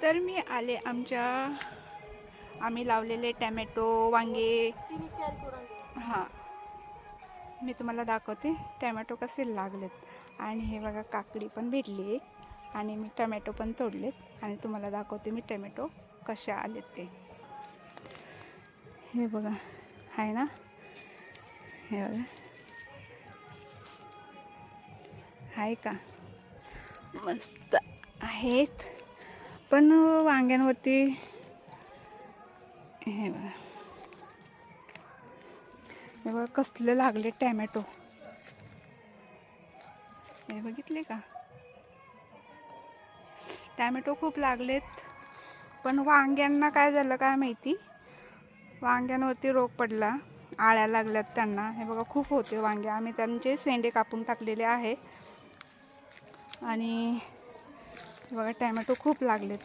तर मी आले आम्ही लावलेले टॅमॅटो वांगे हां मी तुम्हाला दाखवते टॅमॅटो कसे लागलेत. आणि हे बघा काकडी पण भेटली आणि मी टॅमॅटो पण तोडलेत आणि तुम्हाला दाखवते मी टॅमॅटो कसे आलेत ते. हे बघा आहे ना, हे बघा आहे का, मस्त आहेत. पण वांग्यांवरती हे बघा, हे बघा कसले लागले टॅमॅटो, हे बघितले का, टॅमॅटो खूप लागलेत. पण वांग्यांना काय झालं काय माहिती, वांग्यांवरती रोग पडला, आळ्या लागल्यात त्यांना. हे बघा खूप होते वांगे, आम्ही त्यांचे शेंडे कापून टाकलेले आहे. आणि बघा टॅमॅटो खूप लागलेत.